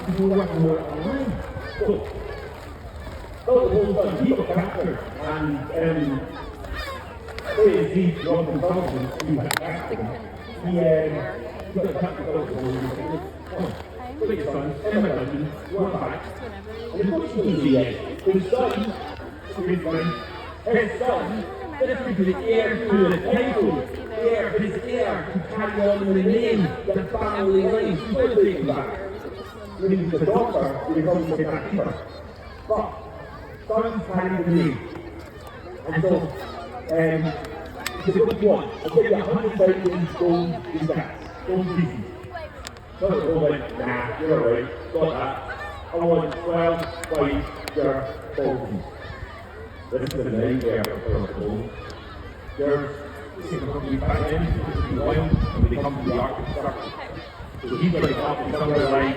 people work more online. So, those are all people captured, and he's not consultant, he got captured. He got captured. Big son, Emma Duncan, one back. And unfortunately, his son, literally the heir to the title, his heir to carry on the name, the family line, he's going to take him back. When he was a doctor, he becomes a keeper. But sons carry the name. And so, it's a good one. I'll give you 100,000 gold ducats, gold pieces. So I went, nah, you're alright, got that. I want 12 white dirt bones. This is the nightmare for a gold. There's back then, this is wild, when they come to the architecture. So he's like up somewhere like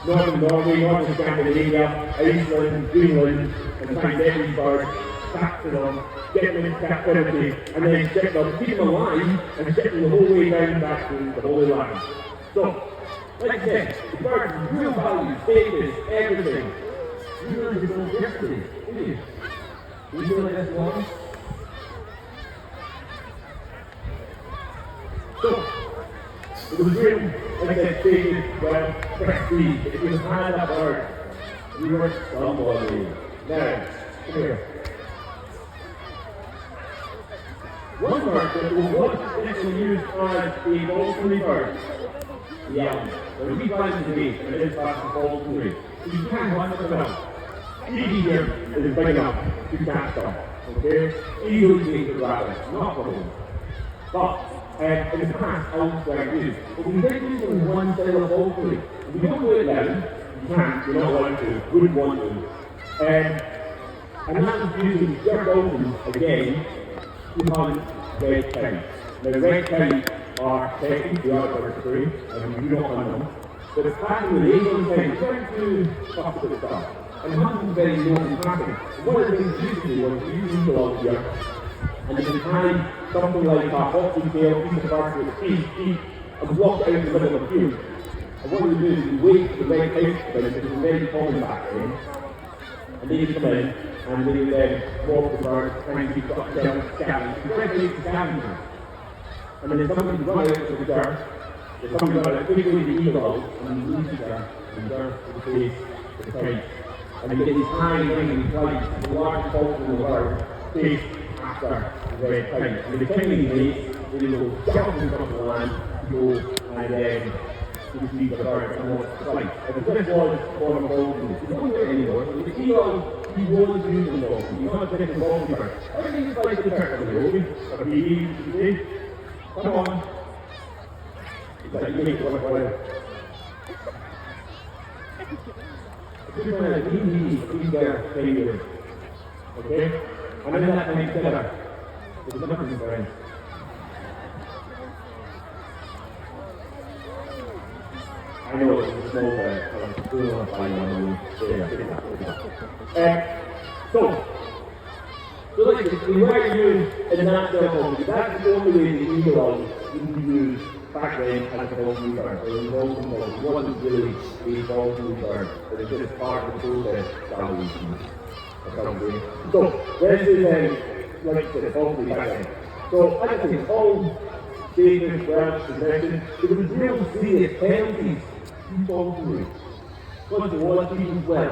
Northern Norway, Northern Scandinavia, Iceland, Greenland, and find every bird, capture them, get them into captivity, and then ship them, keep them alive, and ship them the whole way down back to the Holy Land. So, like I said, the birds, real value, status, everything. You learn this old yesterday, didn't you? You feel like that's one? So, it was real, like I said, stated, well, prestige. If you had that bird, you were somebody. Now, come here. One bird that was actually used as a golden bird. Yeah, when we find the base, and it is fast and golden tree. So you can't hunt them out. Easy here is big enough to catch them. Okay? Easily take the rabbit, not problem. But in the past, I was like this. But we did this in one style of poultry. If you don't do it then, you can't, you're not allowed to, wouldn't want to. And that was using dirt bones again to hunt red cows. Now, red cows are technically archery, and you don't hunt them. But it's back in the days of the time, trying to fuck with stuff. And hunting very low and traffic. One of the things we used to do was we used to go out here, and you can tie something like a hockey tail, piece of bark with a teeth, and walk out in the middle of the field. And what we do is we wait for the red cows to come in, because it's very common back then. And they come in, and they then walk the bird, trying to keep themselves scavenged. The red cows scavengers. And then somebody run out to the dirt, if somebody got a quickly the eagle out, and you lose the dirt, and dirt to the face, to the kite. And you get these high winging flights, the large fault in the bird, face after the red kite. And the king days, they will jump in front of the land, go, and then you see the bird and watch the flight. And the first was for the golden. You don't do it anymore. The eagle, he was using the golden. He's not taking the golden bird. Everything's like the turtle, okay? Or you see? Come on. It's like you make whatever. It's just like he's there, failure. Okay? And then that makes better. There's nothing for him. I know it's a small bird, but I'm still not flying on the So like this, we were used in a natural home. That's the only way the eagle would be used back then as a golden bird. So it wasn't really a golden bird, but it's just part of the process evolution. So this is like the golden back then. So I think all statements, verbs, possessions, there was real serious penalties to golden. What was even well.